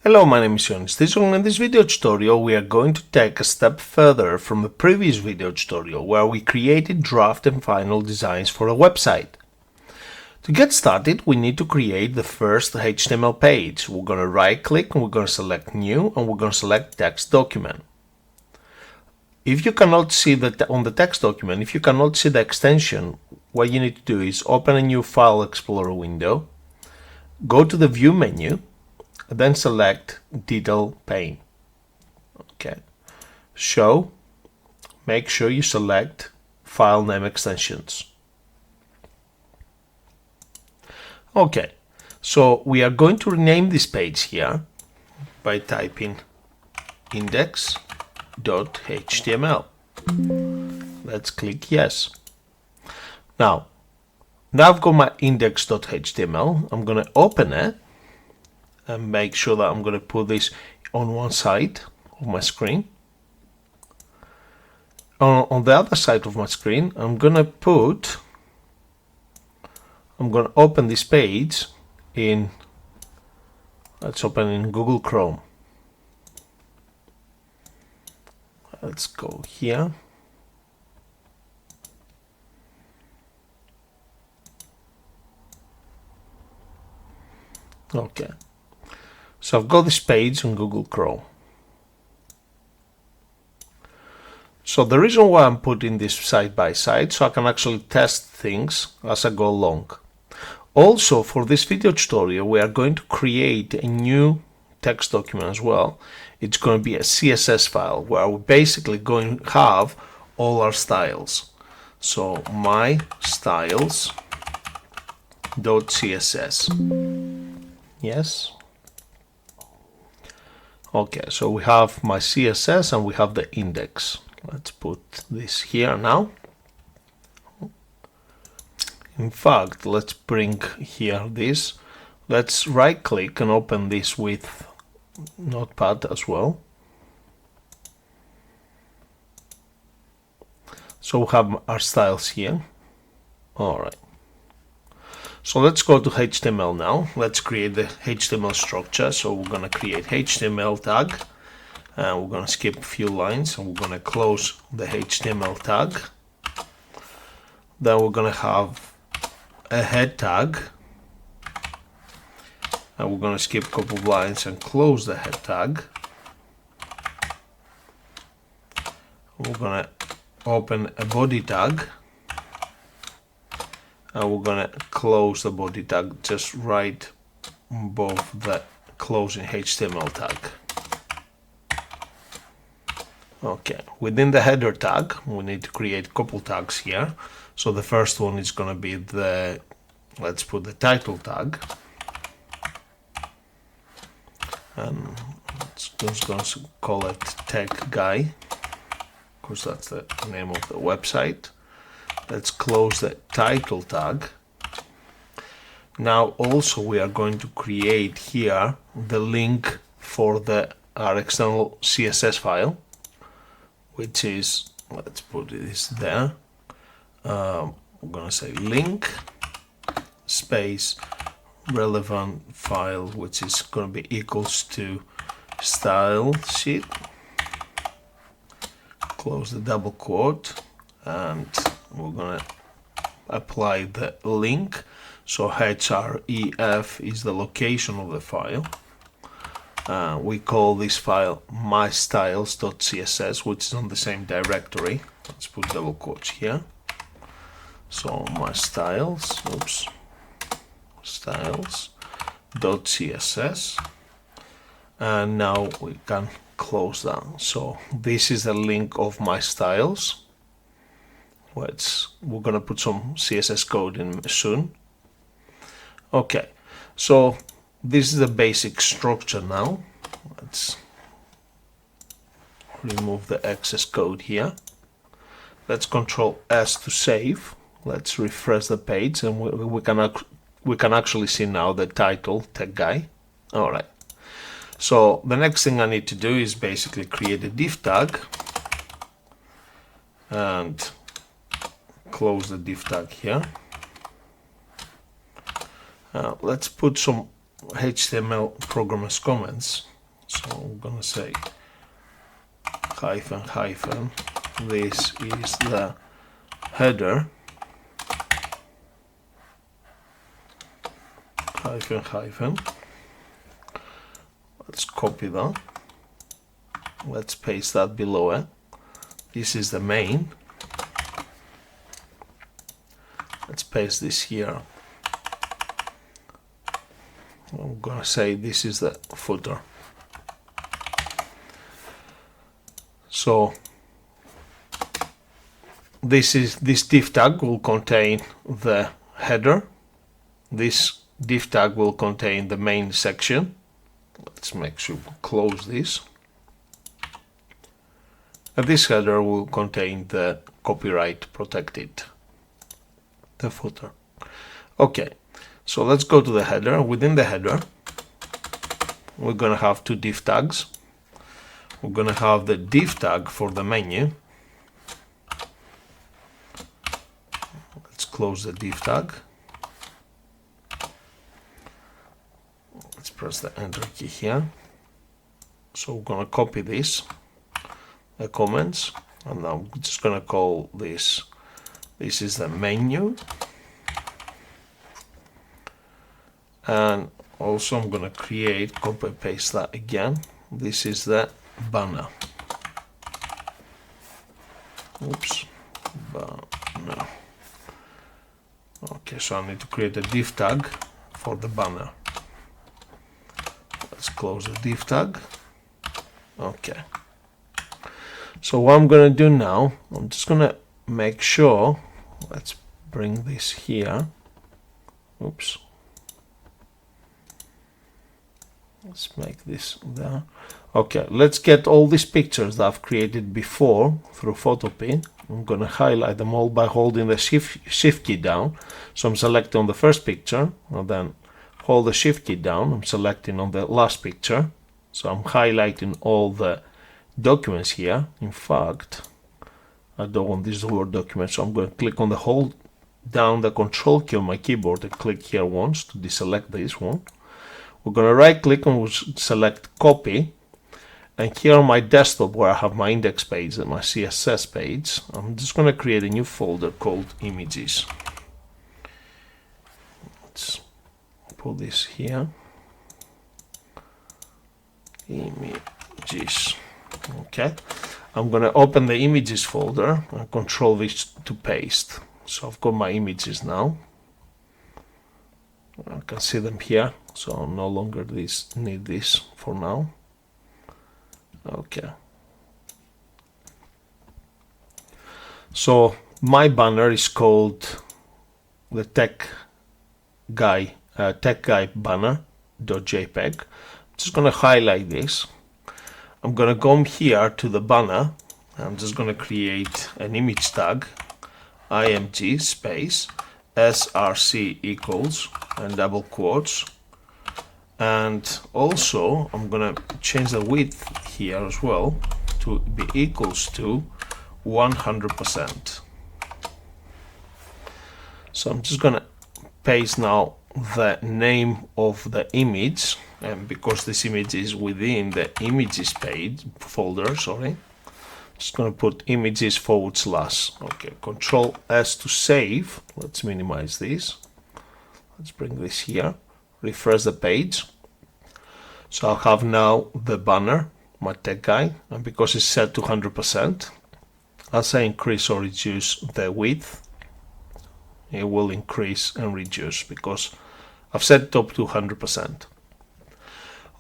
Hello, my name is Ioannis Tizon. In this video tutorial we are going to take a step further from the previous video tutorial where we created draft and final designs for a website. To get started we need to create the first HTML page. We're going to right click and we're going to select new and we're going to select text document. If you cannot see that on the text document, if you cannot see the extension, what you need to do is open a new File Explorer window, go to the View menu, then select Detail pane. Okay. Show. Make sure you select File Name Extensions. Okay. So we are going to rename this page here by typing index.html. Let's click yes. Now I've got my index.html. I'm going to open it and make sure that I'm going to put this on one side of my screen. On the other side of my screen, I'm going to open this page in, let's open in Google Chrome. Let's go here. Okay. So I've got this page on Google Chrome. So the reason why I'm putting this side by side, so I can actually test things as I go along. Also, for this video tutorial, we are going to create a new text document as well. It's going to be a CSS file where we're basically going to have all our styles. So my styles.css. Yes. Okay, so we have my CSS and we have the index. Let's put this here now. In fact, let's bring here this. Let's right click and open this with Notepad as well. So we have our styles here. Alright. So let's go to HTML now. Let's create the HTML structure. So we're going to create HTML tag. And we're going to skip a few lines and we're going to close the HTML tag. Then we're going to have a head tag. And we're going to skip a couple of lines and close the head tag. We're going to open a body tag. And we're going to close the body tag just right above the closing HTML tag. Okay, within the header tag, we need to create a couple tags here. So the first one is going to be let's put the title tag. And just going to call it Tech Guy, because that's the name of the website. Let's close the title tag. Now also we are going to create here the link for our external CSS file, which is, let's put this there. We're going to say link space relevant file, which is going to be equals to style sheet. Close the double quote and we're going to apply the link. So href is the location of the file. We call this file mystyles.css, which is on the same directory. Let's put double quotes here. So styles.css. And now we can close down. So this is the link of my styles. We're going to put some CSS code in soon. Okay, so this is the basic structure now. Let's remove the excess code here. Let's Control S to save. Let's refresh the page and we can actually see now the title, Tech Guy. Alright, so the next thing I need to do is basically create a div tag and close the div tag here. Let's put some HTML programmer's comments So I'm gonna say hyphen hyphen, this is the header, hyphen hyphen. Let's copy that. Let's paste that below it. This is the main. Let's paste this here. I'm gonna say this is the footer. So this div tag will contain the header. This div tag will contain the main section. Let's make sure we close this. And this header will contain the copyright protected, the footer. Okay, so let's go to the header. Within the header, we're gonna have two div tags. We're gonna have the div tag for the menu. Let's close the div tag. Let's press the enter key here. So we're gonna copy this, the comments, and now I'm just gonna call this is the menu. And also I'm gonna create, copy paste that again. This is the banner. Oops, banner. Okay, so I need to create a div tag for the banner. Let's close the div tag. Okay. So what I'm gonna do now, I'm just gonna make sure, let's bring this here. Oops. Let's make this there. Okay, let's get all these pictures that I've created before through Photopea. I'm gonna highlight them all by holding the shift key down. So I'm selecting on the first picture, and then hold the shift key down. I'm selecting on the last picture. So I'm highlighting all the documents here. In fact, I don't want this Word document, so I'm going to click on the hold down the control key on my keyboard and click here once to deselect this one. We're going to right click and we'll select copy, and here on my desktop where I have my index page and my CSS page, I'm just going to create a new folder called images. Let's put this here, images. Okay, I'm going to open the images folder and control this to paste. So I've got my images now. I can see them here, so I'll no longer need this for now. Okay. So my banner is called the tech guy banner.jpg. I'm just going to highlight this. I'm going to come here to the banner. I'm just going to create an image tag, img space src equals and double quotes, and also I'm going to change the width here as well to be equals to 100%. So I'm just going to paste now the name of the image, and because this image is within the images page folder, sorry, just going to put images / okay, Control S to save. Let's minimize this. Let's bring this here, refresh the page. So I'll have now the banner, my tech guy, and because it's set to 100%, as I increase or reduce the width, it will increase and reduce because I've set it up to 100%.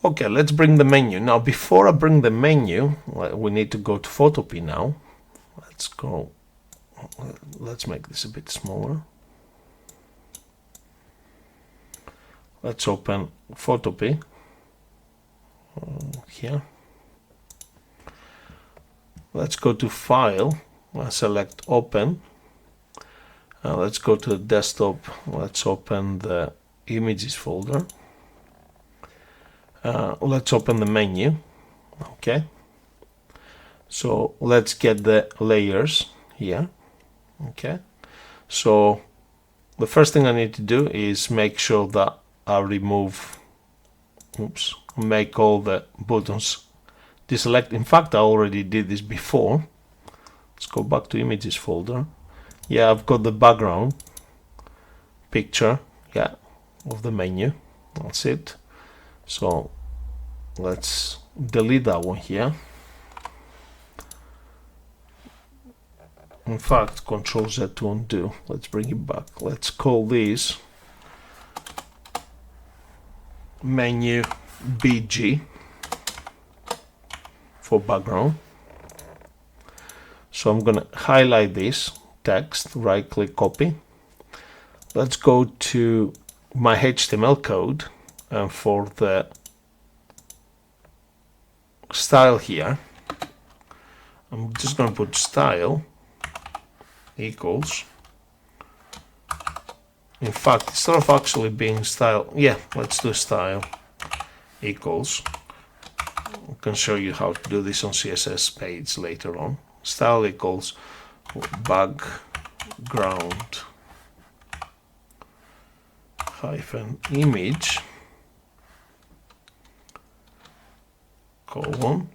Okay, let's bring the menu. Now, before I bring the menu, we need to go to Photopea now. Let's make this a bit smaller. Let's open Photopea here. Let's go to File, select Open. Let's go to the desktop. Let's open the Images folder. Let's open the menu. Okay, so let's get the layers here. Okay, so the first thing I need to do is make sure that I remove make all the buttons deselect. In fact, I already did this before. Let's go back to images folder. Yeah, I've got the background picture, yeah, of the menu. That's it. So let's delete that one here. In fact, Control Z to undo. Let's bring it back. Let's call this menu BG for background. So I'm going to highlight this text, right click, copy. Let's go to my HTML code, and for the style here, I'm just going to put style equals, in fact, instead of actually being style, yeah, let's do style equals. I can show you how to do this on CSS page later on. Style equals background hyphen image colon,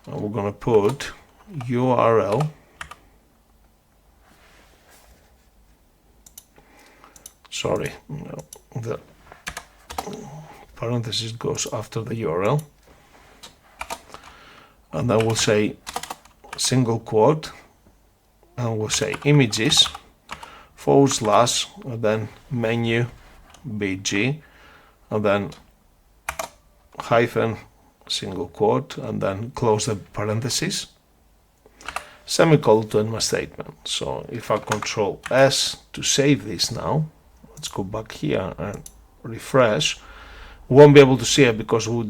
and we're going to put URL sorry, no, the parenthesis goes after the URL, and then we'll say single quote, and we'll say images / and then menu BG, and then hyphen single quote, and then close the parenthesis, semicolon to end my statement. So if I Control S to save this now, let's go back here and refresh. We won't be able to see it because we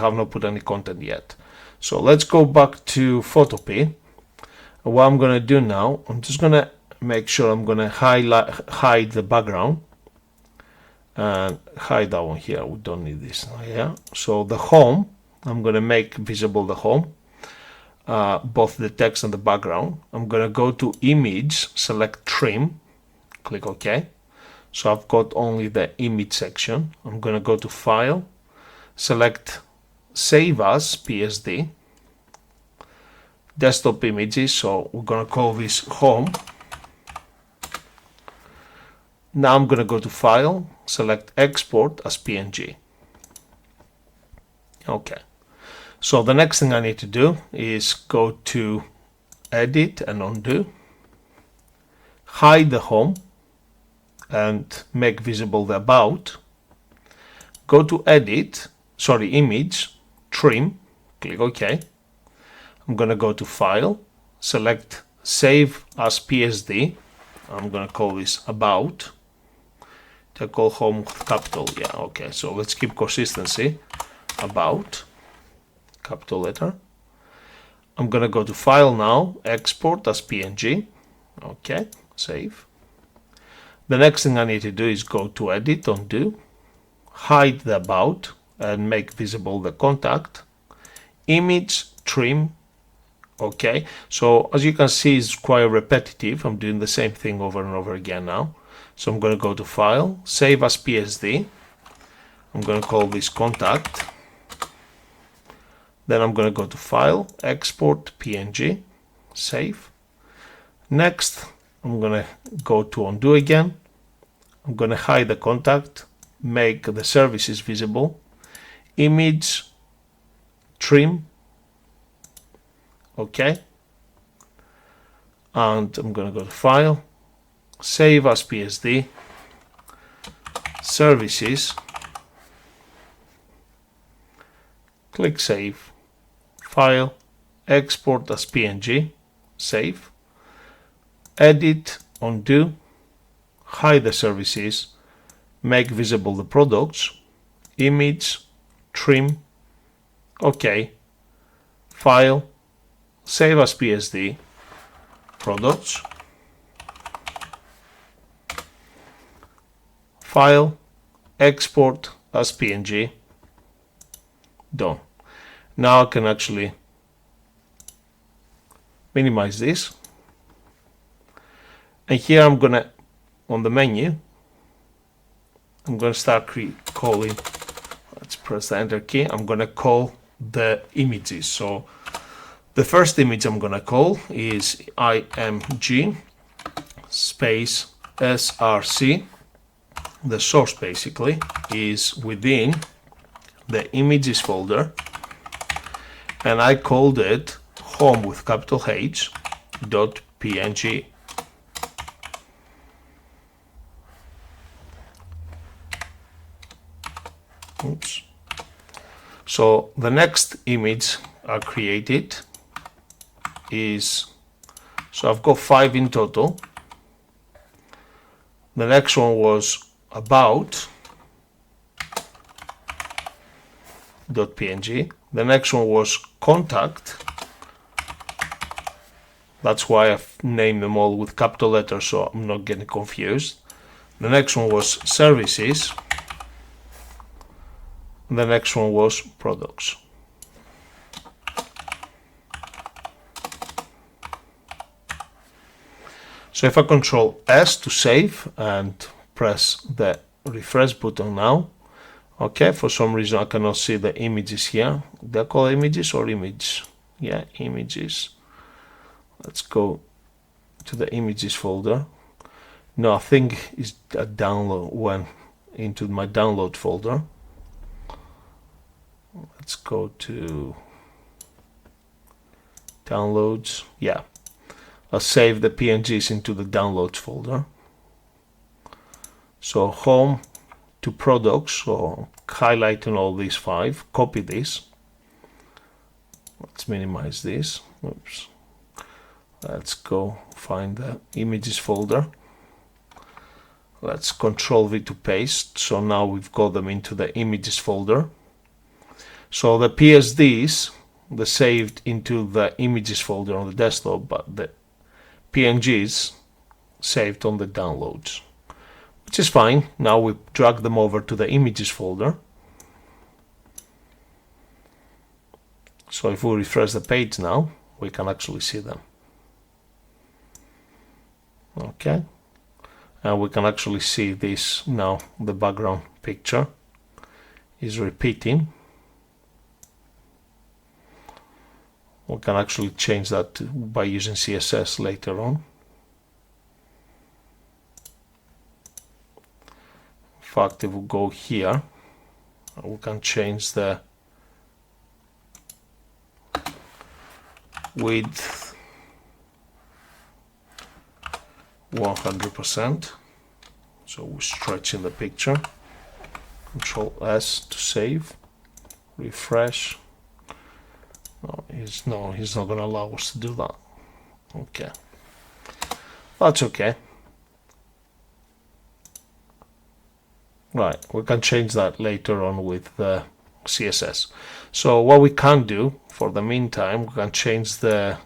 have not put any content yet. So let's go back to Photopea. What I'm going to do now, I'm just going to make sure I'm going to hide the background and hide that one here. We don't need this now. Yeah. So the home, I'm going to make visible the home, both the text and the background. I'm going to go to image, select trim, click OK. So I've got only the image section. I'm going to go to file, select save as PSD, desktop images. So we're going to call this home. Now I'm going to go to file, select export as PNG. Okay. So the next thing I need to do is go to edit and undo, hide the home and make visible the about, go to image, trim, click OK. I'm going to go to file, select save as PSD. I'm going to call this about. I call home capital. Yeah, okay. So let's keep consistency. About, capital letter. I'm going to go to file now, export as PNG. Okay, save. The next thing I need to do is go to edit, undo, hide the about and make visible the contact, image, trim. Okay, so as you can see, it's quite repetitive. I'm doing the same thing over and over again now. So I'm going to go to file, save as PSD. I'm going to call this contact. Then I'm going to go to file, export PNG, save. Next, I'm going to go to undo again. I'm going to hide the contact, make the services visible, image, trim. Okay. And I'm going to go to file, save as PSD, services, click save, file, export as PNG, save, edit, undo, hide the services, make visible the products, image, trim, OK, file, save as PSD, products, file, export as PNG, done. Now I can actually minimize this. And here I'm going to, on the menu, I'm going to start calling press the enter key. I'm gonna call the images. So the first image I'm gonna call is img space src. The source basically is within the images folder, and I called it home with capital H dot png. Oops. So the next image I created is, so I've got 5 in total. The next one was about .png. The next one was contact. That's why I've named them all with capital letters so I'm not getting confused. The next one was services. The next one was products. So if I control S to save and press the refresh button now, okay, for some reason I cannot see the images here. They're called images or image? Yeah, images. Let's go to the images folder. No, I think it's a download, went into my download folder. Let's go to downloads. Yeah, I'll save the PNGs into the downloads folder. So home to products, so highlighting all these 5, copy this. Let's minimize this. Oops. Let's go find the images folder. Let's Control V to paste. So now we've got them into the images folder. So the PSDs, they're saved into the images folder on the desktop, but the PNGs saved on the downloads, which is fine. Now we drag them over to the images folder. So if we refresh the page now, we can actually see them. Okay, and we can actually see this now. The background picture is repeating. We can actually change that by using CSS later on. In fact, if we go here, we can change the width 100%. So we're stretching the picture. Control S to save, refresh. He's not going to allow us to do that. Okay, that's okay. Right, we can change that later on with the CSS. So what we can do for the meantime, we can change the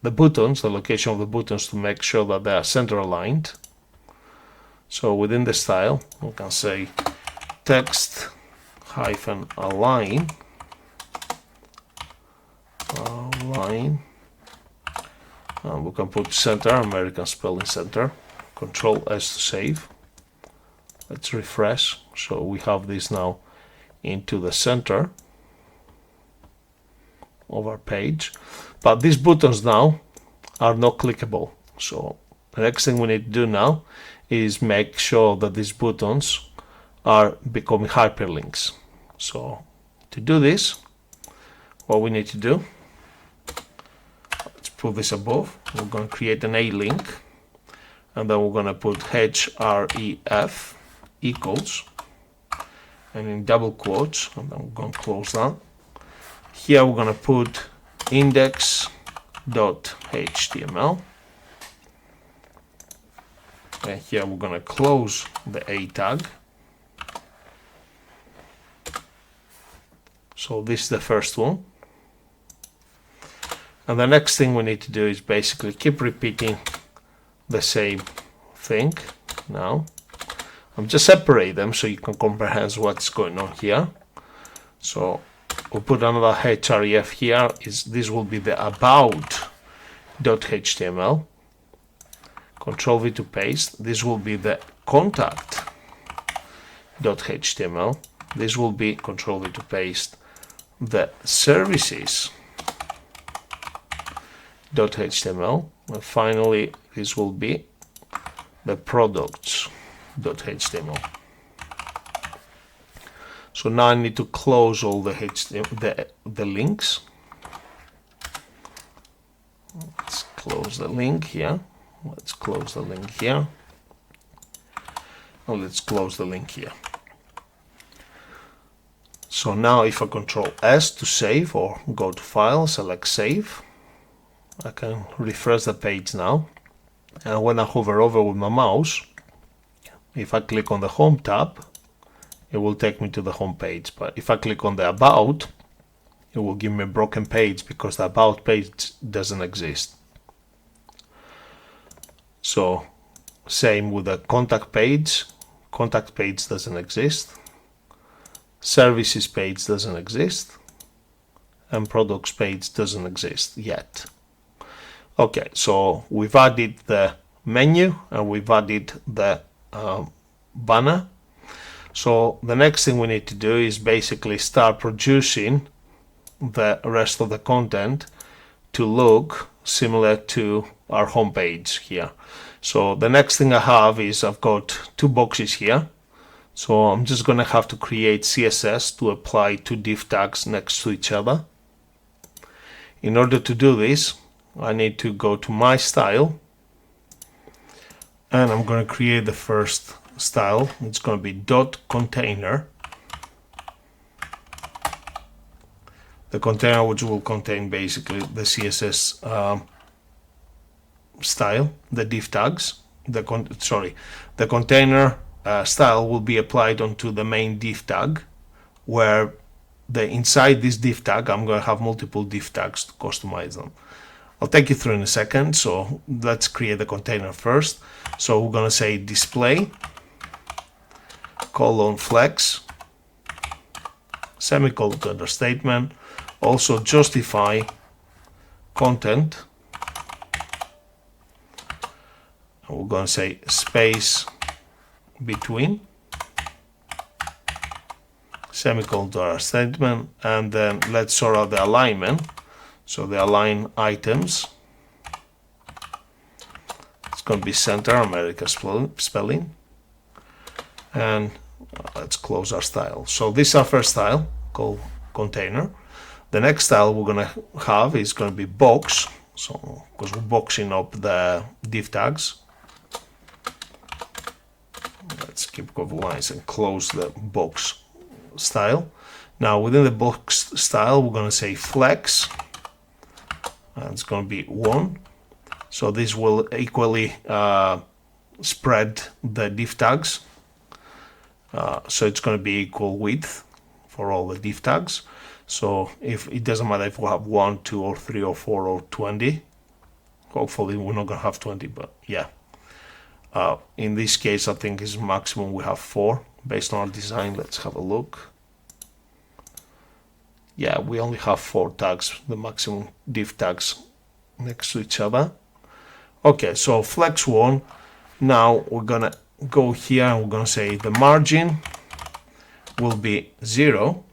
buttons, the location of the buttons, to make sure that they are center aligned. So within the style, we can say text hyphen align. And we can put center, American spelling center. Control S to save. Let's refresh. So we have this now into the center of our page. But these buttons now are not clickable. So the next thing we need to do now is make sure that these buttons are becoming hyperlinks. So to do this, what we need to do, let's put this above. We're going to create an A link, and then we're going to put href equals, and in double quotes, and then we're going to close that. Here we're going to put index.html, and here we're going to close the A tag. So this is the first one. And the next thing we need to do is basically keep repeating the same thing. Now I'm just separate them so you can comprehend what's going on here. So we'll put another href here. This will be the about.html. Control V to paste. This will be the contact.html. this will be Control V to paste the services.html, and finally this will be the products.html. So now I need to close all the links. Let's close the link here. Let's close the link here. And let's close the link here. So now if I Control S to save or go to File, select Save, I can refresh the page now. And when I hover over with my mouse, if I click on the Home tab, it will take me to the home page. But if I click on the About, it will give me a broken page because the About page doesn't exist. So same with the contact page doesn't exist, services page doesn't exist, and products page doesn't exist yet. Okay, so we've added the menu and we've added the banner. So the next thing we need to do is basically start producing the rest of the content to look similar to our home page here. So the next thing I have is I've got two boxes here. So I'm just going to have to create CSS to apply two div tags next to each other. In order to do this, I need to go to my style, and I'm going to create the first style. It's going to be .container. The container, which will contain basically the CSS style, the div tags. The container style will be applied onto the main div tag, where inside this div tag I'm going to have multiple div tags to customize them. I'll take you through in a second. So let's create the container first. So we're going to say display :flex semicolon understatement, also justify content, and we're going to say space between semicolon statement, and then let's sort out the alignment. So the align items, it's going to be center America spelling, and let's close our style. So this is our first style called container. The next style we're going to have is going to be box, so because we're boxing up the div tags. Let's keep a couple lines and close the box style. Now within the box style we're going to say flex, and it's going to be 1. So this will equally spread the div tags. So it's going to be equal width for all the div tags. So if it doesn't matter if we have 1, 2, or 3, or 4, or 20. Hopefully we're not going to have 20, but yeah. In this case, I think is maximum we have 4 based on our design. Let's have a look. Yeah, we only have 4 tags, the maximum div tags next to each other. Okay, so flex 1. Now we're gonna go here and we're gonna say the margin will be 0.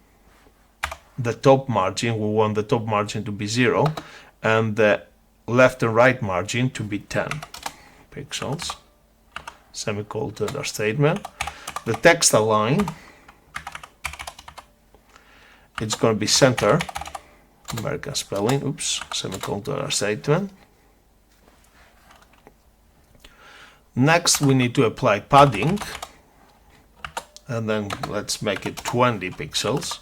The top margin, we want the top margin to be 0, and the left and right margin to be 10 pixels. Semicolon understatement. The text align, it's going to be center American spelling, oops, semicolon understatement. Next we need to apply padding, and then let's make it 20 pixels.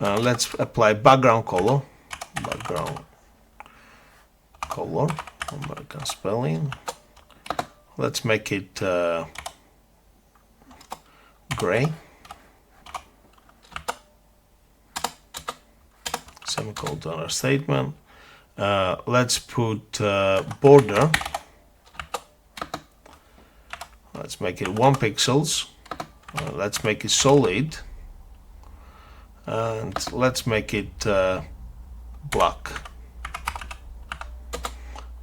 Let's apply background color, American spelling. Let's make it gray, semicolon understatement. Let's put border. Let's make it 1 pixels. Let's make it solid, and let's make it black.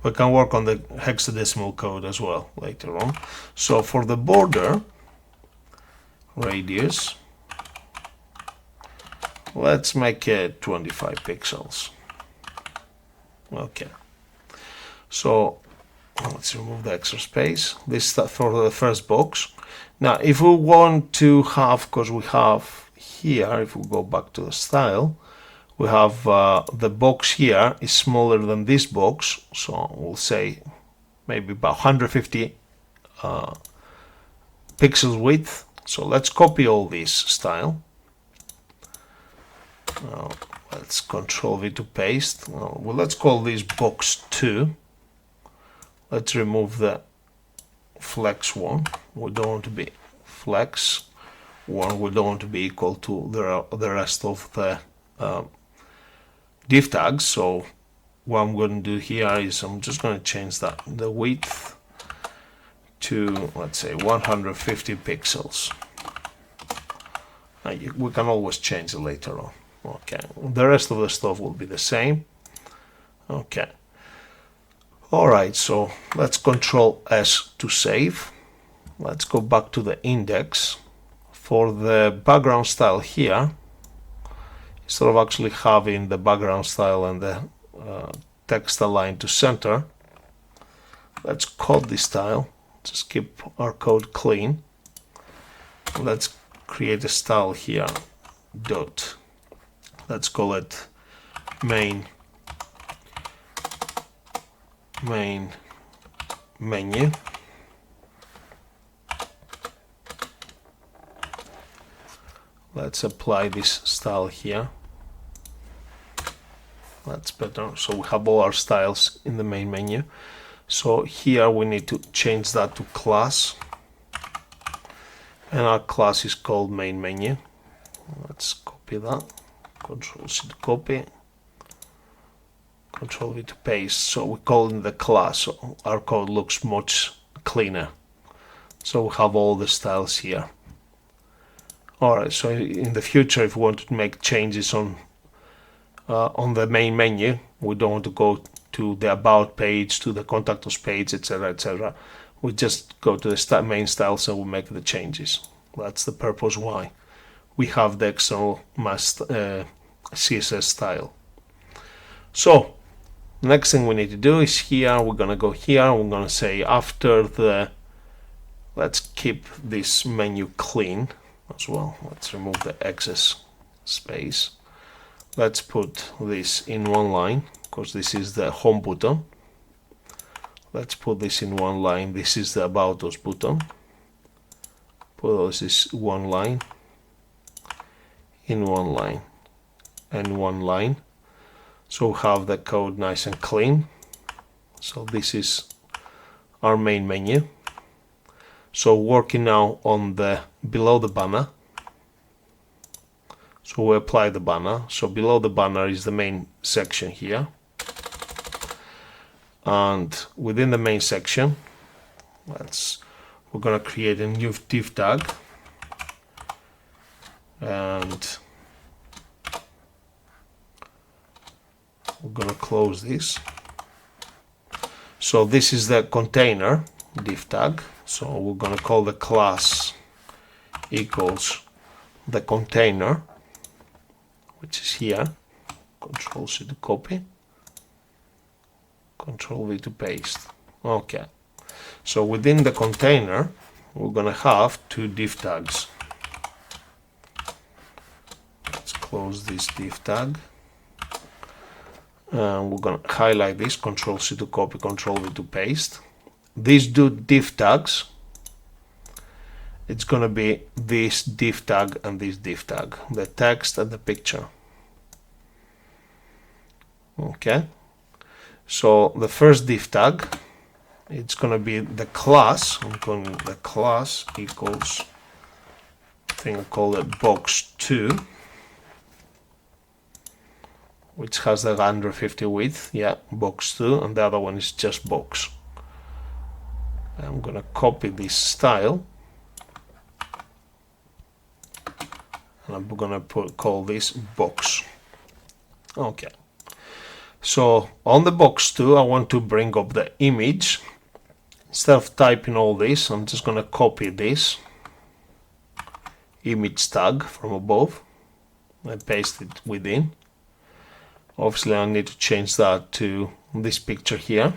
We can work on the hexadecimal code as well later on. So for the border, radius. Let's make it 25 pixels. Okay. So let's remove the extra space. This is for the first box. Now, if we want to have, because we have here, if we go back to the style, we have the box here is smaller than this box. So we'll say maybe about 150 pixels width. So let's copy all this style. Let's Control V to paste. Well, let's call this box 2. Let's remove the flex one. We don't want to be flex one. We don't want to be equal to the rest of the div tags. So what I'm going to do here is I'm just going to change the width to, let's say, 150 pixels. We can always change it later on. Okay, the rest of the stuff will be the same. Okay. Alright, so let's Control S to save. Let's go back to the index. For the background style here, instead of actually having the background style and the text aligned to center, let's code this style. Just keep our code clean. Let's create a style here. Dot. Let's call it main menu. Let's apply this style here. That's better. So we have all our styles in the main menu. So here we need to change that to class, and our class is called main menu. Let's copy that. Control C to copy. Control V to paste. So we call it the class. So our code looks much cleaner. So we have all the styles here. Alright, so in the future, if we want to make changes on the main menu, we don't want to go to the about page, to the contact us page, etc., etc. We just go to the main styles and we make the changes. That's the purpose why we have the external CSS style. So next thing we need to do is here, we're going to go here, we're going to say after the, let's keep this menu clean as well. Let's remove the excess space. Let's put this in one line because this is the home button. Let's put this in one line. This is the about us button. Put this one line in one line and one line. So we have the code nice and clean. So this is our main menu. So working now on the below the banner. So we apply the banner. So below the banner is the main section here. And within the main section, we're going to create a new div tag. And we're going to close this. So this is the container div tag. So we're going to call the class equals the container, which is here. Control C to copy. Control V to paste. Okay. So within the container, we're going to have two div tags. Let's close this div tag. And we're going to highlight this. Control C to copy. Control V to paste. These two div tags, it's going to be this div tag and this div tag, the text and the picture. Okay, so the first div tag, it's going to be the class. I'm calling the class equals, I think I call it box 2, which has the 150 width. Yeah, box 2, and the other one is just box. I'm going to copy this style, and I'm going to call this box. Okay. So on the box 2, I want to bring up the image. Instead of typing all this, I'm just going to copy this image tag from above and paste it within. Obviously I need to change that to this picture here.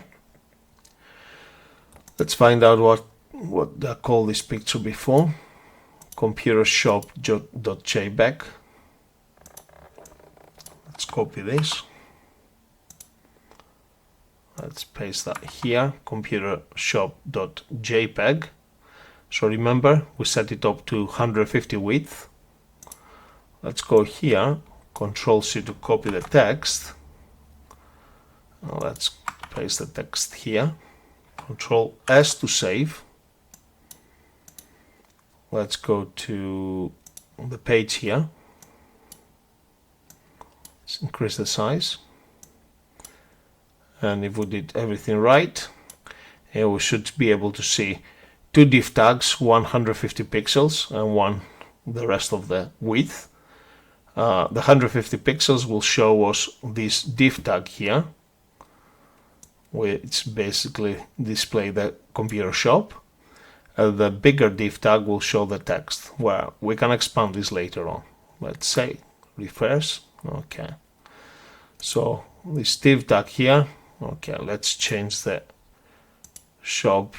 Let's find out what I called this picture before. Computer shop.jpg. Let's copy this. Let's paste that here, computer shop.jpg. So remember, we set it up to 150 width. Let's go here, Control C to copy the text. Now let's paste the text here. Control S to save. Let's go to the page here. Let's increase the size. And if we did everything right, here we should be able to see two div tags, 150 pixels and one the rest of the width. The 150 pixels will show us this div tag here, which basically display the computer shop. The bigger div tag will show the text, where we can expand this later on. Let's say refresh. Okay, so this div tag here. Okay, let's change the shop.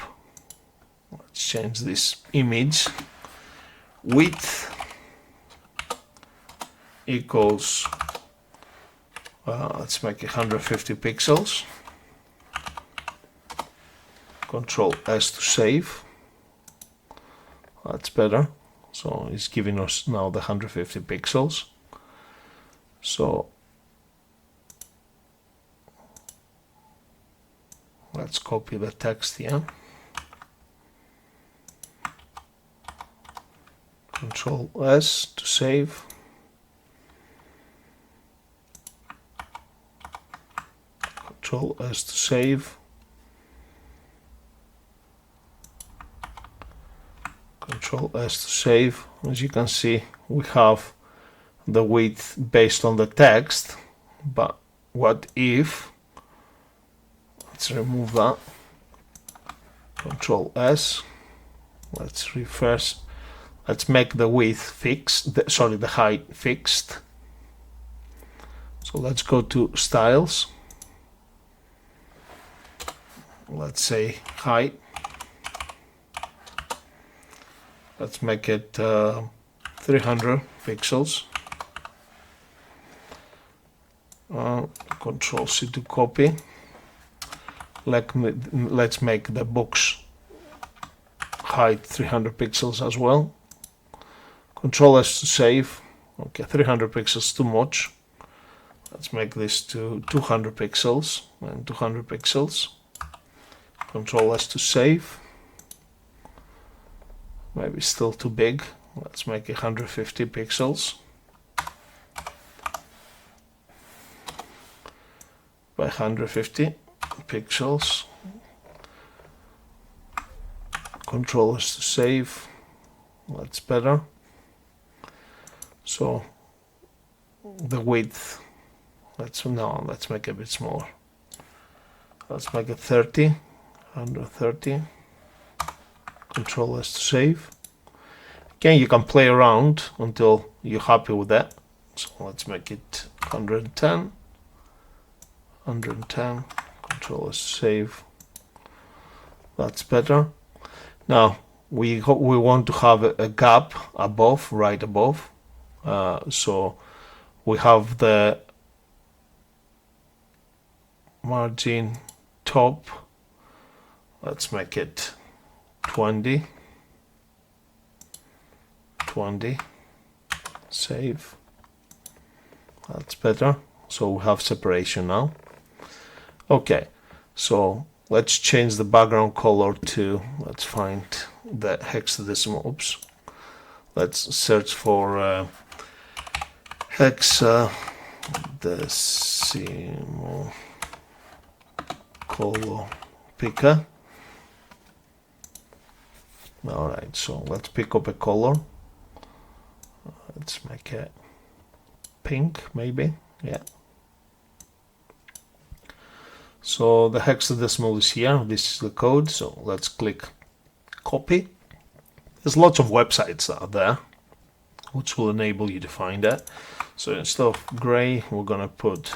Let's change this image. Width equals, let's make it 150 pixels. Control S to save. That's better. So it's giving us now the 150 pixels. So let's copy the text here. Control S to save. Control S to save. Control S to save. As you can see, we have the width based on the text, but what if, let's remove that. Control S. Let's refresh. Let's make the width fixed, the height fixed. So let's go to styles. Let's say height. Let's make it 300 pixels. Control C to copy. Let's make the box height 300 pixels as well. Control S to save. Okay, 300 pixels too much. Let's make this to 200 pixels and 200 pixels. Control S to save. Maybe still too big. Let's make it 150 pixels by 150 pixels. Control S to save. That's better. So the width, let's make it a bit smaller. Let's make it 30, 130. Control S to save. Again, you can play around until you're happy with that. So let's make it 110, 110. Control S to save. That's better. Now we want to have a gap above, right above. So we have the margin top. Let's make it 20, save. That's better. So we have separation now. Okay, so let's change the background color to, let's find the hexadecimal. Oops. Let's search for hexadecimal color picker. Alright, so let's pick up a color. Let's make it pink, maybe. Yeah. So the hexadecimal is here. This is the code. So let's click copy. There's lots of websites out there. which will enable you to find that. So instead of gray, we're gonna put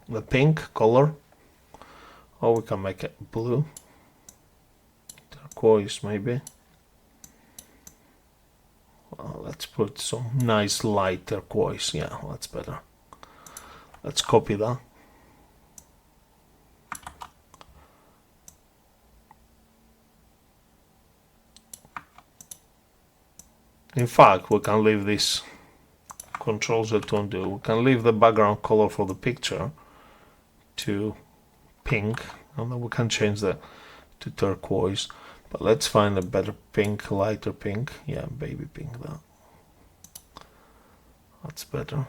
the pink color, or we can make it blue, turquoise maybe. Well, let's put some nice light turquoise. Yeah, that's better. Let's copy that. In fact, we can leave this Control Z to undo. We can leave the background color for the picture to pink, and then we can change that to turquoise. But let's find a better pink, lighter pink. Yeah, baby pink. That's better.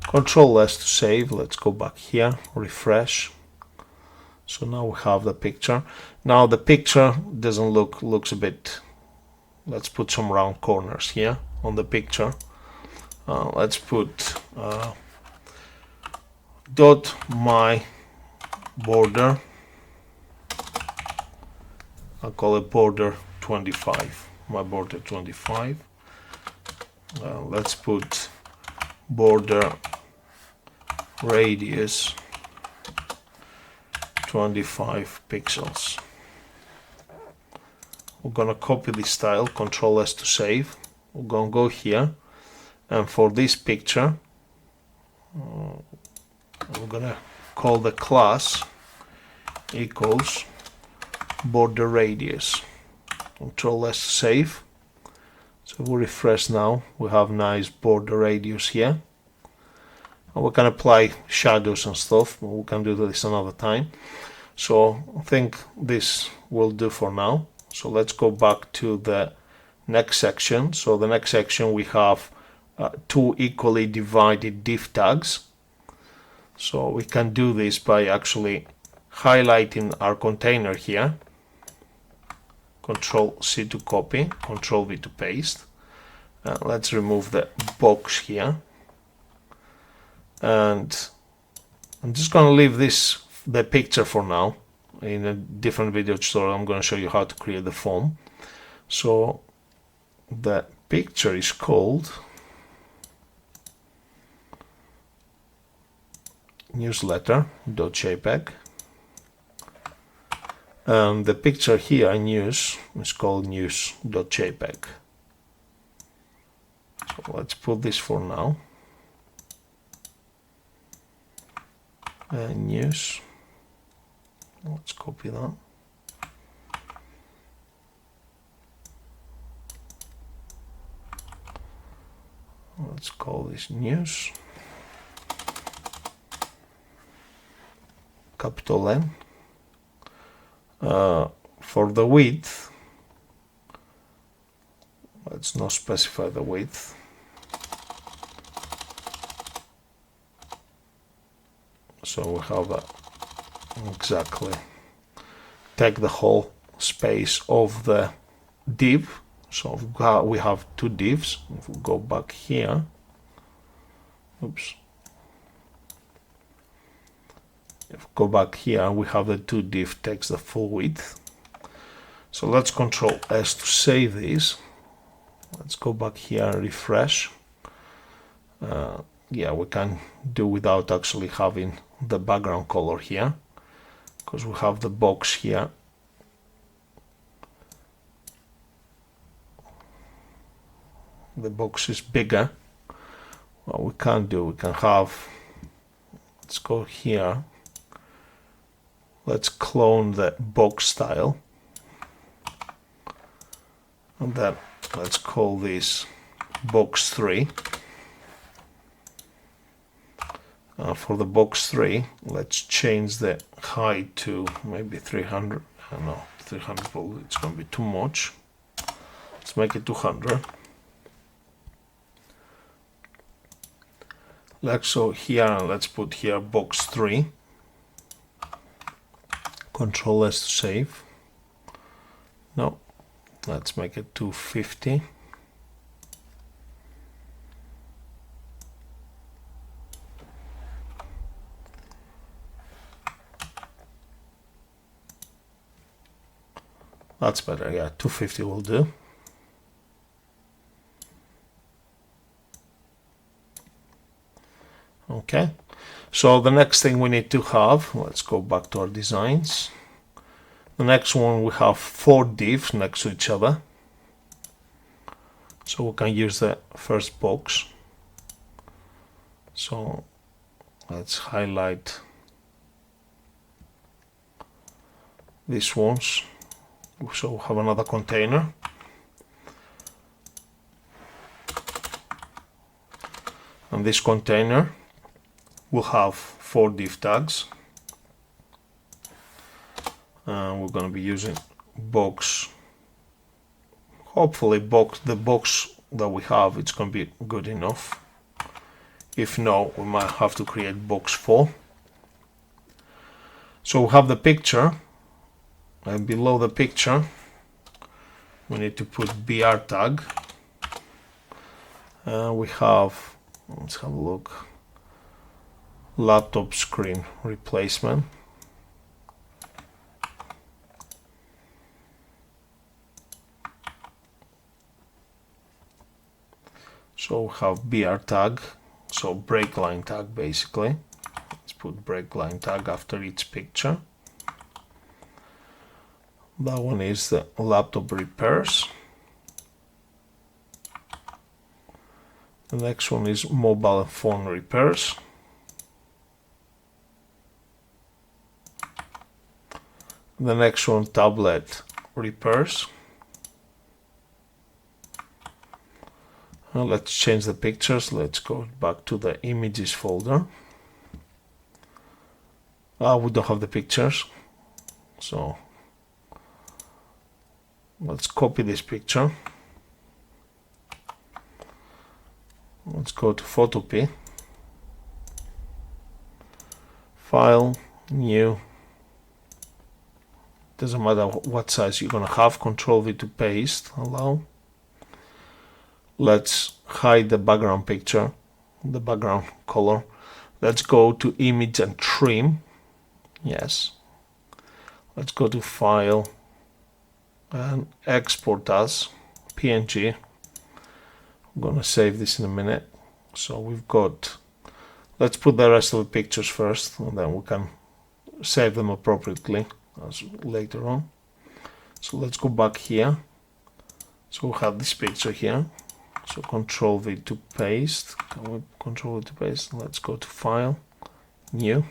Control S to save. Let's go back here, refresh. So now we have the picture. Now the picture doesn't looks a bit. Let's put some round corners here on the picture. Let's put dot my border. I'll call it border 25. My border 25. Let's put border radius 25 pixels. We're gonna copy this style, Control S to save. We're gonna go here, and for this picture, we're gonna call the class equals border radius. Control S to save. So if we refresh now, we have nice border radius here. And we can apply shadows and stuff, but we can do this another time. So I think this will do for now. So let's go back to the next section. So the next section we have two equally divided div tags. So we can do this by actually highlighting our container here. Control C to copy, Control V to paste. Let's remove the box here. And I'm just going to leave the picture for now. In a different video tutorial, I'm going to show you how to create the form. So the picture is called newsletter.jpg, and the picture here in news is called news.jpg. So let's put this for now. News. Let's copy that. Let's call this news. Capital N. For the width, let's not specify the width. So we have exactly take the whole space of the div. So we have two divs. If we go back here, oops. If we go back here, we have the two div takes the full width. So let's Control S to save this. Let's go back here and refresh. Yeah, we can do without actually having the background color here, because we have the box here. The box is bigger. What we can do, we can have, let's go here, let's clone the box style, and then let's call this box 3. For the box 3, let's change the height to maybe 300. No, 300, it's going to be too much. Let's make it 200. Like so here, let's put here box 3. Control S to save. No, let's make it 250. That's better, yeah, 250 will do. Okay, so the next thing we need to have, let's go back to our designs. The next one, we have 4 divs next to each other, so we can use the first box. So let's highlight these ones. So we have another container. And this container will have 4 div tags. We're going to be using box. Hopefully the box that we have, it's going to be good enough. If not, we might have to create box 4. So we have the picture, and below the picture we need to put BR tag. We have, let's have a look, laptop screen replacement. So we have BR tag, so break line tag basically. Let's put break line tag after each picture. That one is the laptop repairs. The next one is mobile phone repairs. The next one, tablet repairs. Now let's change the pictures. Let's go back to the images folder. We don't have the pictures, so let's copy this picture. Let's go to Photopea, File, New. Doesn't matter what size you're gonna have. Control V to paste. Allow. Let's hide the background picture, the background color. Let's go to Image and Trim. Yes. Let's go to File and Export as PNG. I'm gonna save this in a minute. So we've got, let's put the rest of the pictures first, and then we can save them appropriately as later on. So let's go back here. So we have this picture here. So Control V to paste. Can we Control V to paste? Let's go to File, New,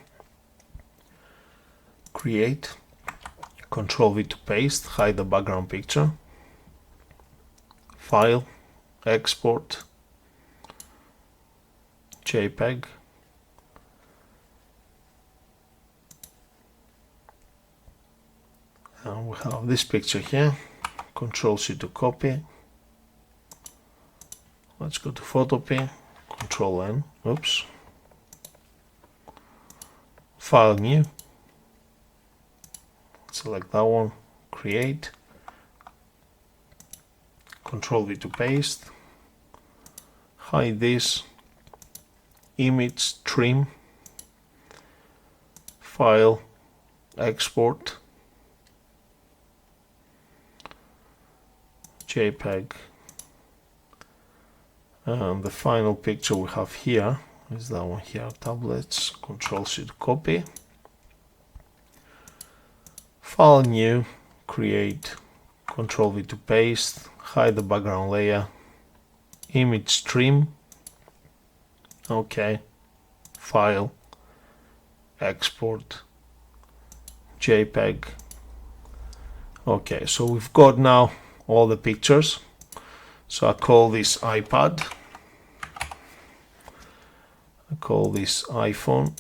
Create, Control V to paste, hide the background picture, File, Export, JPEG, and we have this picture here. Control C to copy. Let's go to Photopea, Control N, oops, File, New, select that one, Create, Control V to paste, hide this, Image, Trim, File, Export, JPEG. And the final picture we have here is that one here, tablets. Control C to copy, File, New, Create, Control V to paste, hide the background layer, Image, Trim, OK, File, Export, JPEG. OK, so we've got now all the pictures. So I call this iPad, I call this iPhone,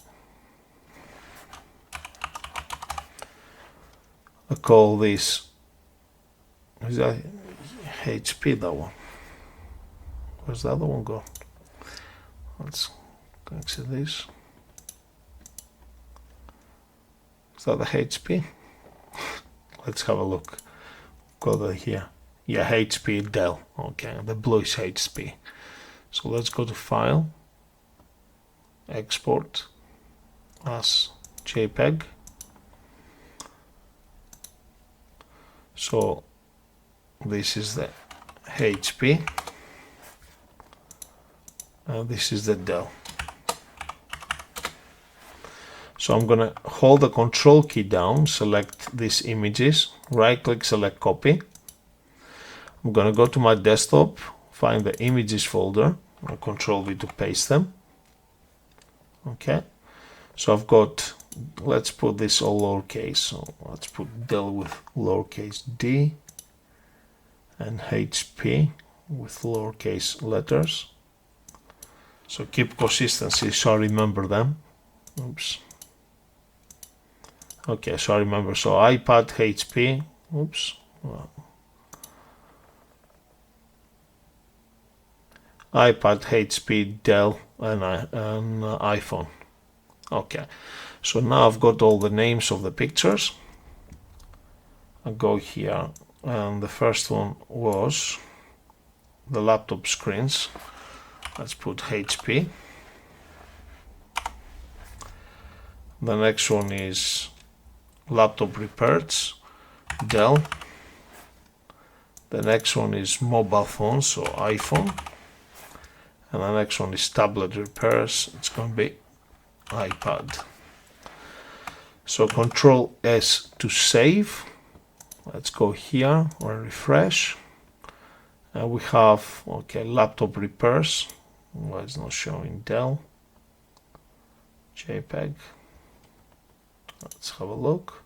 I call this, is that HP, that one? Where's the other one go? Let's exit this. Is that the HP? Let's have a look. Go there here. Yeah, HP, Dell. Okay, the blue is HP. So let's go to File, Export as JPEG. So this is the HP, and this is the Dell. So I'm gonna hold the control key down, select these images, right click, select copy. I'm gonna go to my desktop, find the images folder, and control V to paste them. Okay, so I've got, let's put this all lowercase, so let's put Dell with lowercase d and HP with lowercase letters. So keep consistency, so I remember them. Oops. Okay, so I remember. So iPad, HP. Oops. Well, iPad, HP, Dell, and iPhone. Okay, so now I've got all the names of the pictures. I'll go here, and the first one was the laptop screens. Let's put HP. The next one is laptop repairs, Dell. The next one is mobile phones, so iPhone. And the next one is tablet repairs, it's going to be iPad. So Control S to save. Let's go here or refresh. And we have, okay, laptop repairs. Why it's not showing Dell? JPEG. Let's have a look.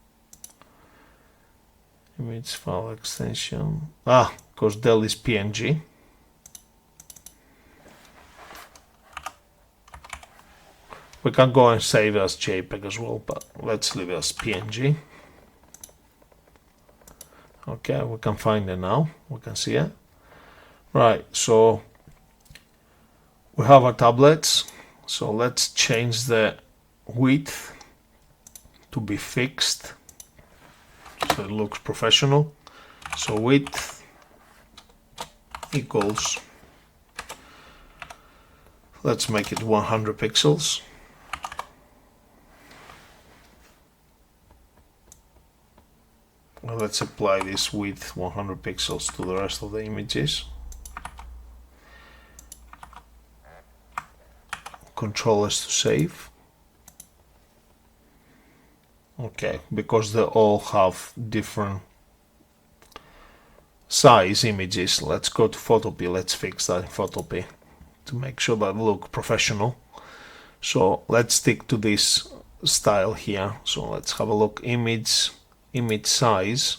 Image file extension. Because Dell is PNG. We can go and save as JPEG as well, but let's leave it as PNG. Okay, we can find it now. We can see it. Right, so we have our tablets. So let's change the width to be fixed so it looks professional. So width equals, let's make it 100 pixels. Well, let's apply this width 100 pixels to the rest of the images. Control S to save. Okay, because they all have different size images. Let's go to Photopea. Let's fix that in Photopea to make sure that look professional. So let's stick to this style here. So let's have a look. Image size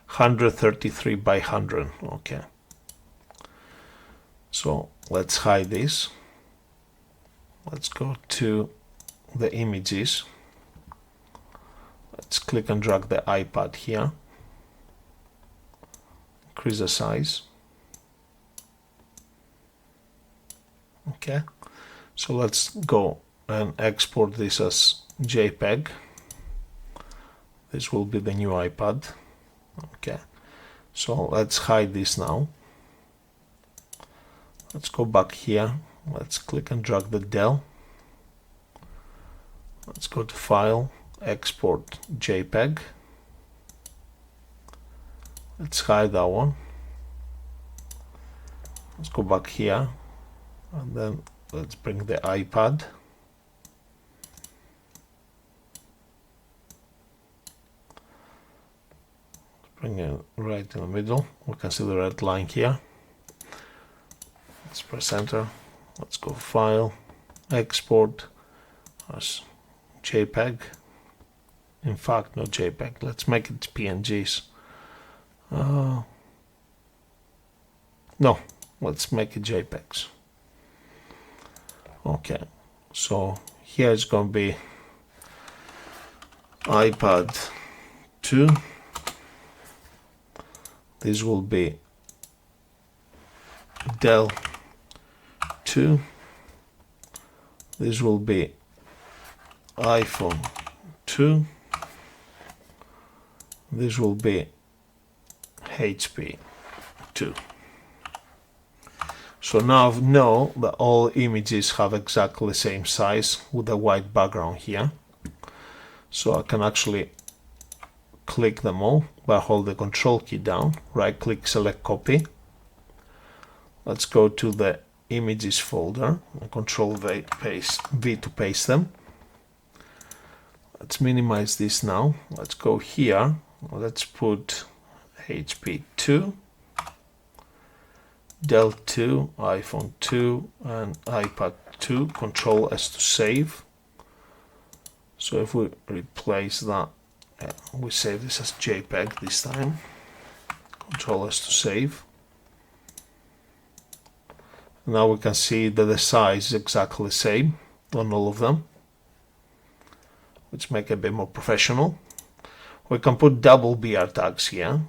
133 by 100. Okay. So let's hide this. Let's go to the images. Let's click and drag the iPad here. Increase the size. Okay. So let's go and export this as JPEG. This will be the new iPad. Okay. So let's hide this now. Let's go back here. Let's click and drag the Dell. Let's go to File, Export JPEG. Let's hide that one. Let's go back here and then let's bring the iPad. Bring it right in the middle. We can see the red line here. Let's press enter. Let's go File, Export as JPEG. In fact, not JPEG. Let's make it PNGs. No, let's make it JPEGs. Okay, so here it's going to be iPad 2. This will be Dell 2. This will be iPhone 2. This will be HP 2. So now I know that all images have exactly the same size with a white background here. So I can actually click them all by holding the control key down, right click, select copy. Let's go to the images folder and control V to paste them. let's minimize this now. Let's go here. Let's put HP2, Dell 2, iPhone 2, and iPad 2. Control S to save. So if we replace that, we save this as JPEG this time. Control S to save. Now we can see that the size is exactly the same on all of them, which make it a bit more professional. We can put double BR tags here.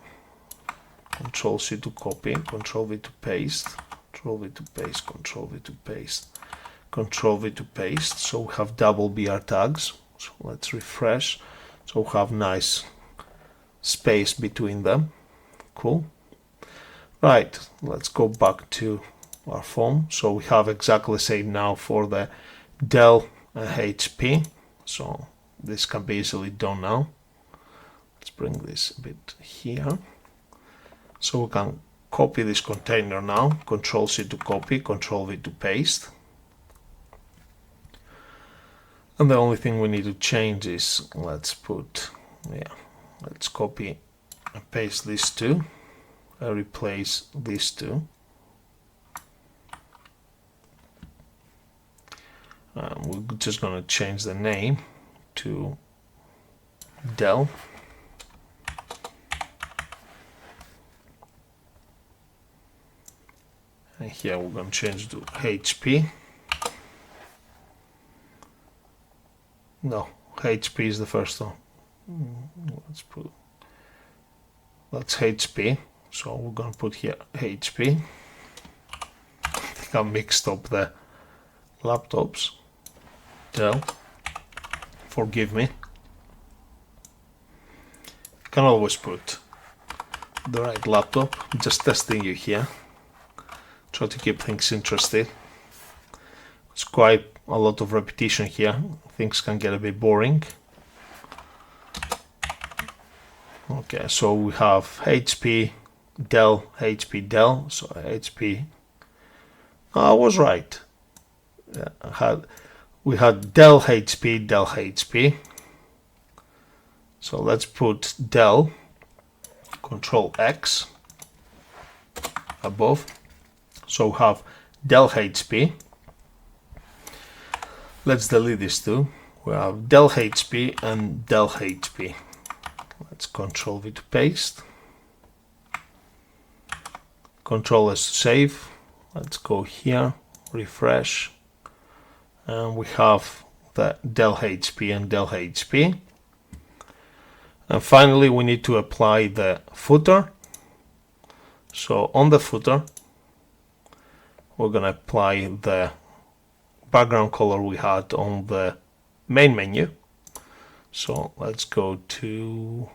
Control C to copy, Control V to paste, Control V to paste, Control V to paste, Control V to paste. So we have double BR tags. So let's refresh. So we have nice space between them. Cool. Right, let's go back to our phone. So we have exactly the same now for the Dell and HP. So this can be easily done now. Let's bring this a bit here. So we can copy this container now. Control C to copy, Control V to paste. And the only thing we need to change is, let's copy and paste these two. I replace these two. We're just going to change the name to Dell. And here we're going to change to HP. No, HP is the first one. That's HP. So we're going to put here HP. I think I mixed up the laptops. Dell. Forgive me. You can always put the right laptop. Just testing you here. Try to keep things interesting. It's quite a lot of repetition here. Things can get a bit boring. Okay, so we have HP, Dell, HP, Dell. So HP. I was right. Yeah, we had Dell HP, Dell HP. So let's put Dell, Control X above. So we have Dell HP. Let's delete these two. We have Dell HP and Dell HP. Let's Control V to paste. Control S to save. Let's go here, refresh. And we have the Dell HP and Dell HP. And finally we need to apply the footer. So on the footer we're going to apply the background color we had on the main menu. So let's go to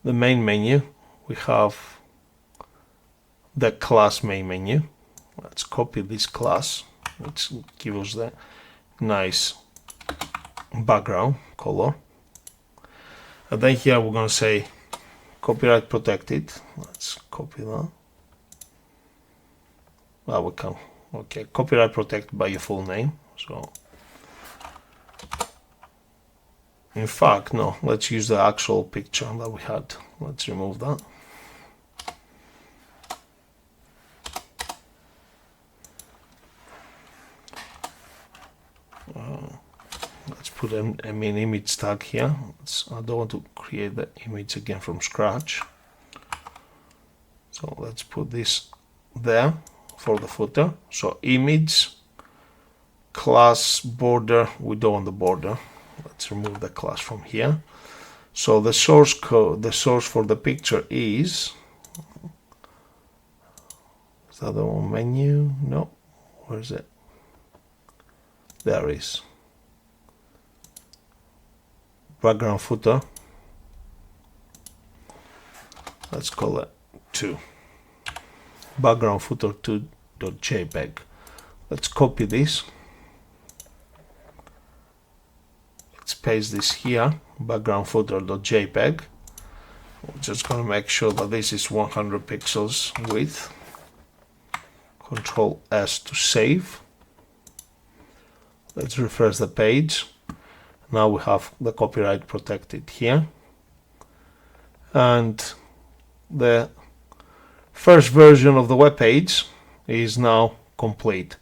the main menu. We have the class main menu. Let's copy this class, which gives us the nice background color. And then here we're going to say copyright protected. Let's copy that. Well, we can. Okay, copyright protected by your full name. So, in fact, no, let's use the actual picture that we had. Let's remove that. Let's put a main image tag here. I don't want to create the image again from scratch. So let's put this there for the footer. So image, class, border. We don't want the border. Let's remove the class from here. So the source code, the source for the picture is that the one menu? No, where is it? There is. Background footer. Let's call it 2. Background footer 2.jpg. Let's copy this. Let's paste this here. Background footer.jpg. We're just going to make sure that this is 100 pixels width. Control S to save. Let's refresh the page. Now we have the copyright protected here, and the first version of the web page is now complete.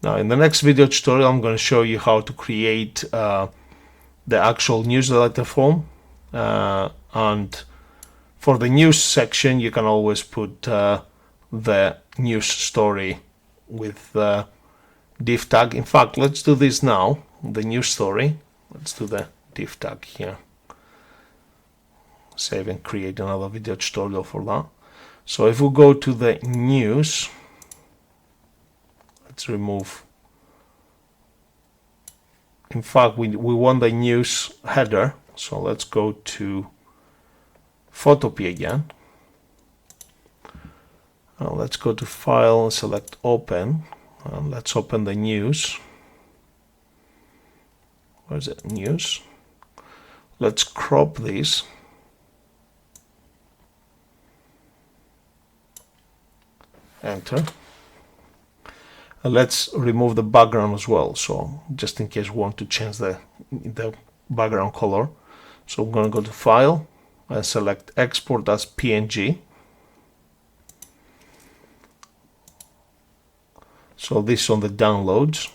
Now in the next video tutorial I'm going to show you how to create the actual newsletter form, and for the news section you can always put the news story with the div tag. In fact, let's do this now, the news story. Let's do the div tag here. Save and create another video tutorial for that. So if we go to the news, let's remove. In fact, we want the news header. So let's go to Photopea again. Let's go to File and select Open. Let's open the news. Where's it? News. Let's crop this. Enter. And let's remove the background as well. So just in case we want to change the background color. So I'm going to go to File and select Export as PNG. So this is on the downloads.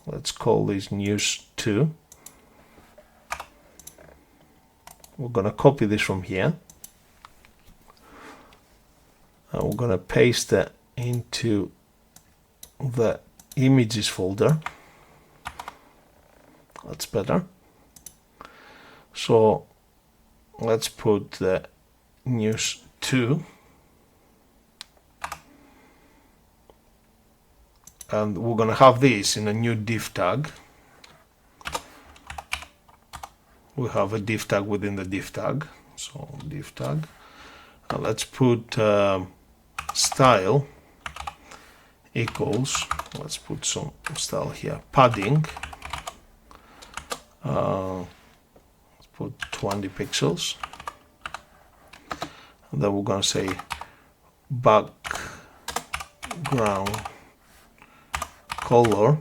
Let's call this news 2. We're going to copy this from here. And we're going to paste it into the images folder. That's better. So let's put the news 2. And we're going to have this in a new div tag. We have a div tag within the div tag. So div tag. And let's put style equals, let's put some style here, padding. Let's put 20 pixels. And then we're going to say background color,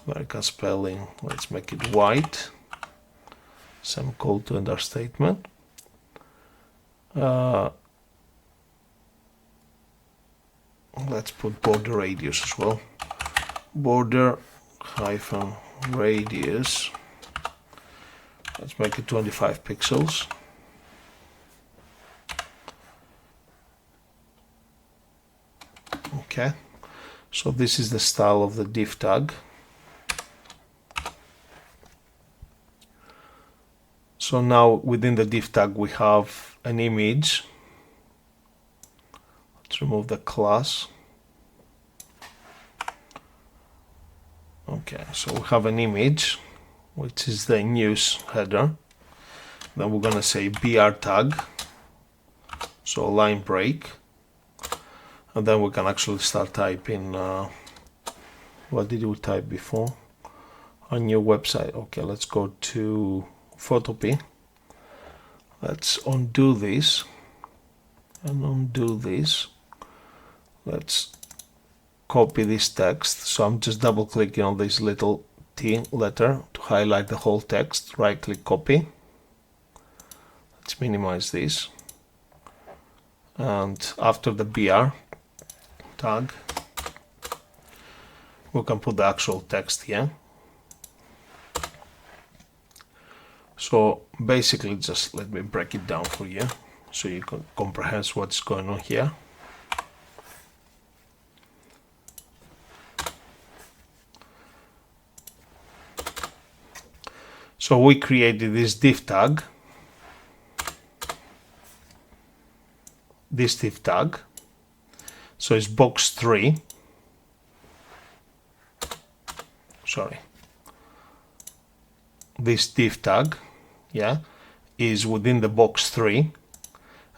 American spelling, let's make it white, semicolon to understatement. Let's put border radius as well, border hyphen radius, let's make it 25 pixels. Okay. So this is the style of the div tag. So now within the div tag we have an image. Let's remove the class. Okay, so we have an image, which is the news header. Then we're going to say BR tag, so line break. And then we can actually start typing, what did we type before? A new website. Okay, let's go to Photopea. Let's undo this and undo this. Let's copy this text. So I'm just double clicking on this little T letter to highlight the whole text. Right click, copy. Let's minimize this. And after the BR tag, we can put the actual text here. So basically, just let me break it down for you so you can comprehend what's going on here. So we created this div tag, this div tag. So it's box 3. Sorry. This div tag, yeah, is within the box 3.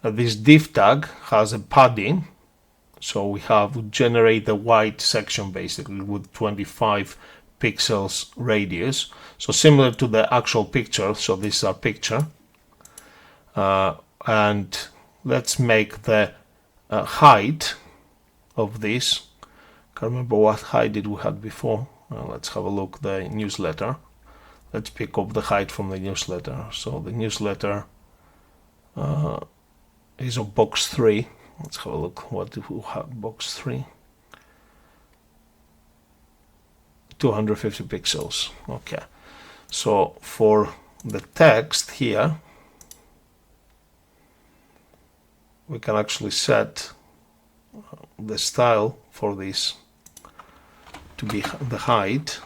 This div tag has a padding. So we generate the white section basically with 25 pixels radius. So similar to the actual picture. So this is our picture. And let's make the height of this. Can't remember what height did we have before. Let's have a look. The newsletter. let's pick up the height from the newsletter. So the newsletter is on box 3. Let's have a look. What do we have? Box 3. 250 pixels. Okay. So for the text here, we can actually set the style for this to be the height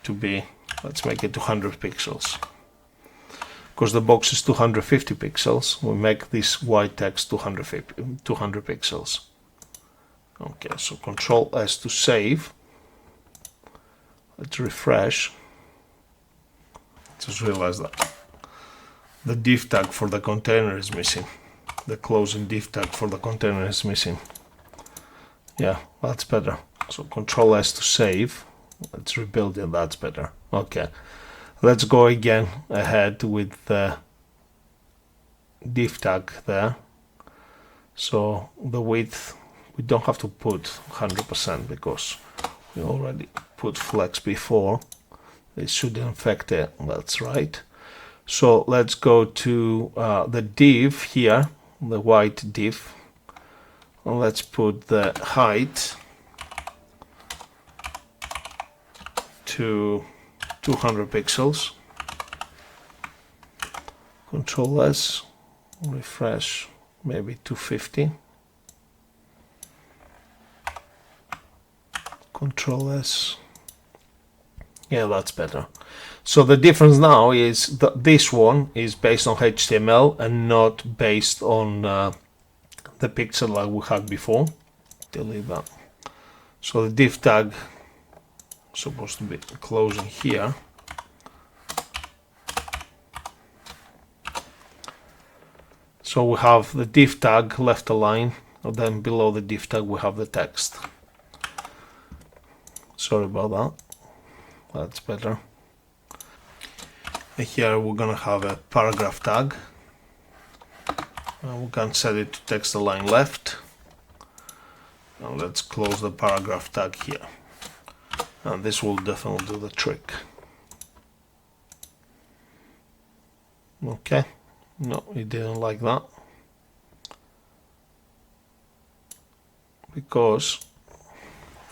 to be, let's make it 200 pixels. Because the box is 250 pixels, we make this white text 200 pixels. Okay, so Control S to save. Let's refresh. Just realized that the div tag for the container is missing. The closing div tag for the container is missing. Yeah, that's better. So Control S to save. Let's rebuild it, that's better. Okay, let's go again ahead with the div tag there. So the width, we don't have to put 100% because we already put flex before. This shouldn't affect it, that's right. So let's go to the div here, the white div. And let's put the height to 200 pixels. Control S, refresh, maybe 250. Control S. Yeah, that's better. So the difference now is that this one is based on HTML and not based on the pixel like we had before. Delete that. So the div tag is supposed to be closing here. So we have the div tag left align, and then below the div tag we have the text. Sorry about that. That's better. And here we're gonna have a paragraph tag. And we can set it to text align left. And let's close the paragraph tag here. And this will definitely do the trick. Okay. No, it didn't like that. Because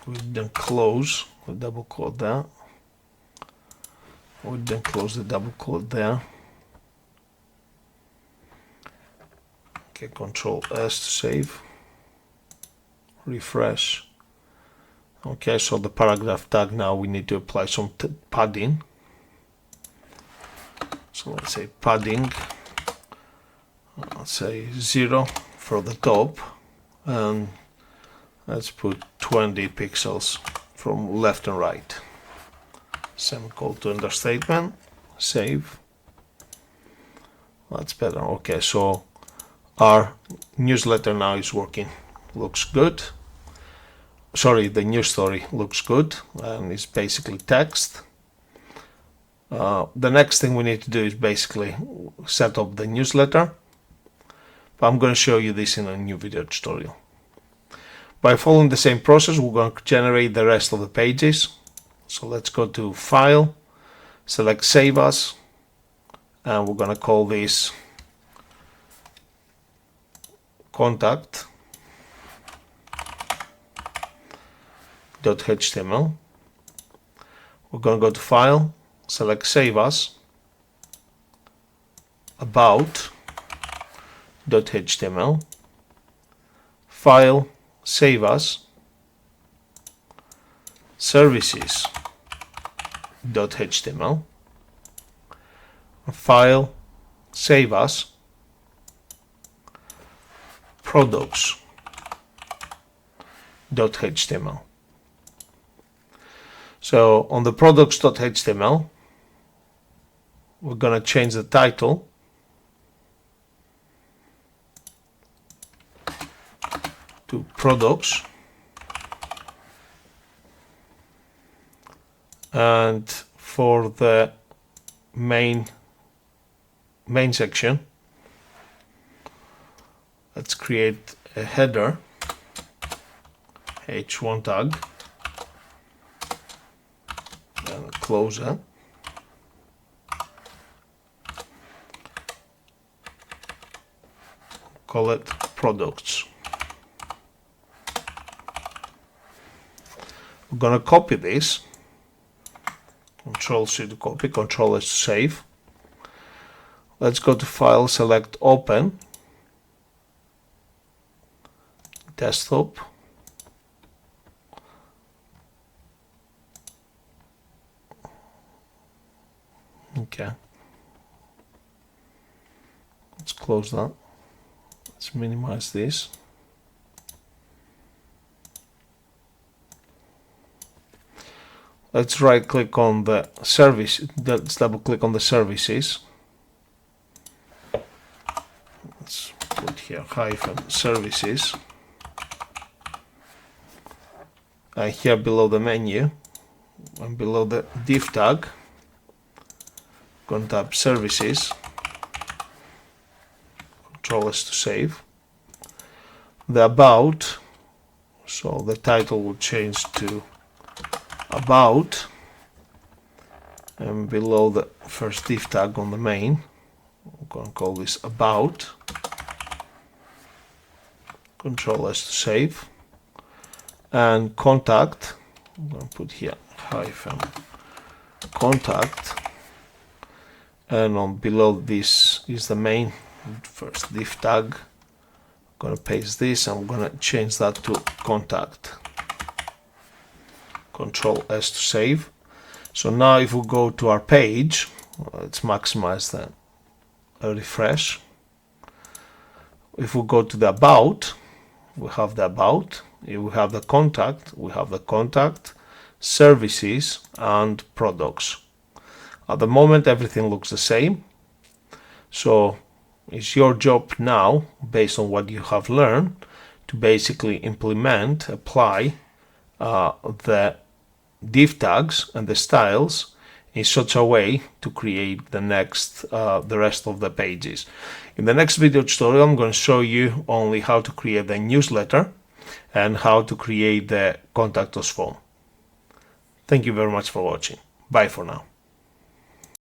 we didn't close the double quote there. We didn't close the double quote there. Okay, Control S to save. Refresh. Okay, so the paragraph tag now we need to apply some padding. So let's say padding. Let's say 0 for the top, and let's put 20 pixels from left and right. Semicolon to understatement. Save. That's better. Okay, so our newsletter now is working. Looks good. Sorry, the news story looks good and it's basically text. The next thing we need to do is basically set up the newsletter. But I'm going to show you this in a new video tutorial. By following the same process, we're going to generate the rest of the pages. So let's go to File, select Save As, and we're going to call this contact.html. We're going to go to File, select Save As, About.html, File, Save As, Services.html, File, Save As, Products.html. So on the products.html, we're going to change the title to products, and for the main section, let's create a header, h1 tag, close it. Call it products. We're gonna copy this. Control C to copy, Control S to save. Let's go to File, select Open, Desktop. Okay. Let's close that. Let's minimize this. Let's right click on the service. Let's double click on the services. Let's put here -services. And here below the menu and below the div tag, going to type services. Control S to save. The about, so the title will change to about, and below the first div tag on the main, I'm going to call this about. Control S to save. And contact, I'm going to put here -contact, and on below this is the main first div tag. I'm going to paste this. I'm going to change that to contact. Control S to save. So now if we go to our page, let's maximize that, refresh. If we go to the about, we have the about, we have the contact, services and products. At the moment everything looks the same, so it's your job now, based on what you have learned, to basically apply the div tags and the styles in such a way to create the rest of the pages. In the next video tutorial, I'm going to show you only how to create the newsletter and how to create the contact us form. Thank you very much for watching. Bye for now.